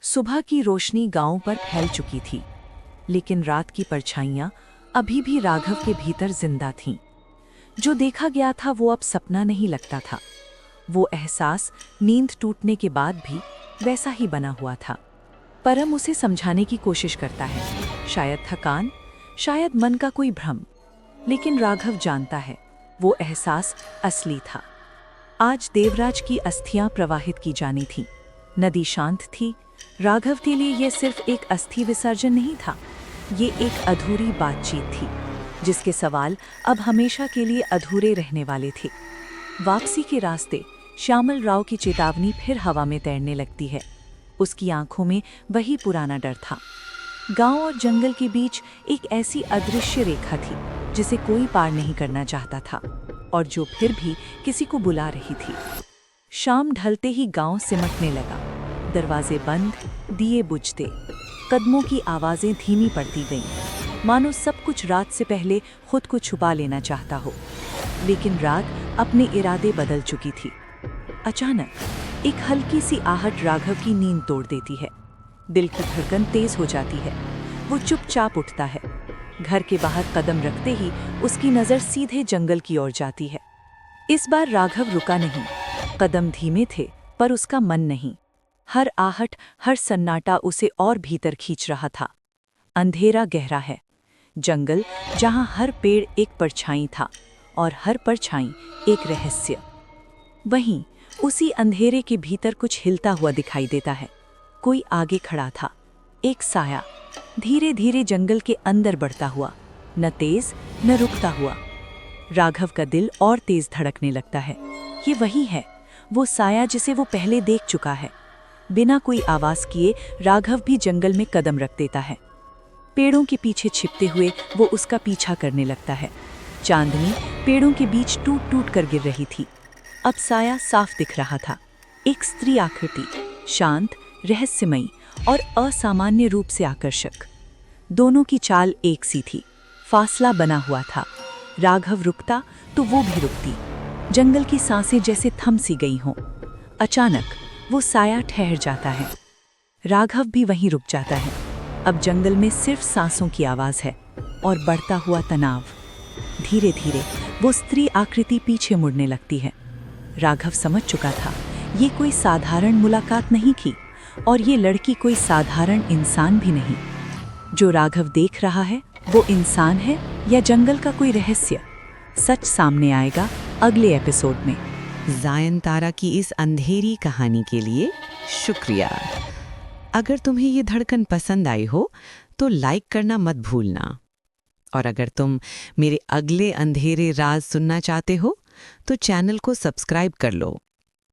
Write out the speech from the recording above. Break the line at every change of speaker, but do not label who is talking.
सुबह की रोशनी गांव पर फैल चुकी थी, लेकिन रात की परछाइयां अभी भी राघव के भीतर जिंदा थीं। जो देखा गया था वो अब सपना नहीं लगता था। वो एहसास नींद टूटने के बाद भी वैसा ही बना हुआ था। परम उसे समझाने की कोशिश करता है, शायद थकान, शायद मन का कोई भ्रम। लेकिन राघव जानता है वो एहसास असली था। आज देवराज की अस्थियां प्रवाहित की जानी थी। नदी शांत थी। राघव के लिए यह सिर्फ एक अस्थि विसर्जन नहीं था, ये एक अधूरी बातचीत थी, जिसके सवाल अब हमेशा के लिए अधूरे रहने वाले थे। वापसी के रास्ते श्यामल राव की चेतावनी फिर हवा में तैरने लगती है। उसकी आंखों में वही पुराना डर था। गांव और जंगल के बीच एक ऐसी अदृश्य रेखा थी जिसे कोई पार नहीं करना चाहता था, और जो फिर भी किसी को बुला रही थी। शाम ढलते ही गांव सिमटने लगा। दरवाजे बंद, दिए बुझते, कदमों की आवाजें धीमी पड़ती गईं, मानो सब कुछ रात से पहले खुद को छुपा लेना चाहता हो। लेकिन रात अपने इरादे बदल चुकी थी। अचानक एक हल्की सी आहट राघव की नींद तोड़ देती है। दिल की धड़कन तेज हो जाती है। वो चुपचाप उठता है। घर के बाहर कदम रखते ही उसकी नजर सीधे जंगल की ओर जाती है। इस बार राघव रुका नहीं। कदम धीमे थे, पर उसका मन नहीं। हर आहट, हर सन्नाटा उसे और भीतर खींच रहा था। अंधेरा गहरा है। जंगल जहां हर पेड़ एक परछाई था और हर परछाई एक रहस्य। वहीं उसी अंधेरे के भीतर कुछ हिलता हुआ दिखाई देता है। कोई आगे खड़ा था, एक साया, धीरे धीरे जंगल के अंदर बढ़ता हुआ, न तेज न रुकता हुआ। राघव का दिल और तेज धड़कने लगता है। ये वही है, वो साया जिसे वो पहले देख चुका है। बिना कोई आवाज किए राघव भी जंगल में कदम रख देता है। पेड़ों के पीछे छिपते हुए वो उसका पीछा करने लगता है। चांदनी पेड़ों के बीच टूट टूट कर गिर रही थी। अब साया साफ दिख रहा था। एक स्त्री आकृति, शांत, रहस्यमयी और असामान्य रूप से आकर्षक। दोनों की चाल एक सी थी। फासला बना हुआ था। राघव रुकता तो वो भी रुकती। जंगल की सांसें जैसे थम सी गई हों। अचानक वो साया ठहर जाता है। राघव भी वहीं रुक जाता है। अब जंगल में सिर्फ सांसों की आवाज है और बढ़ता हुआ तनाव। धीरे धीरे वो स्त्री आकृति पीछे मुड़ने लगती है। राघव समझ चुका था, ये कोई साधारण मुलाकात नहीं थी, और ये लड़की कोई साधारण इंसान भी नहीं। जो राघव देख रहा है वो इंसान है या जंगल का कोई रहस्य, सच सामने आएगा अगले एपिसोड में।
ज़ायन तारा की इस अंधेरी कहानी के लिए शुक्रिया। अगर तुम्हें ये धड़कन पसंद आई हो तो लाइक करना मत भूलना। और अगर तुम मेरे अगले अंधेरे राज सुनना चाहते हो तो चैनल को सब्सक्राइब कर लो।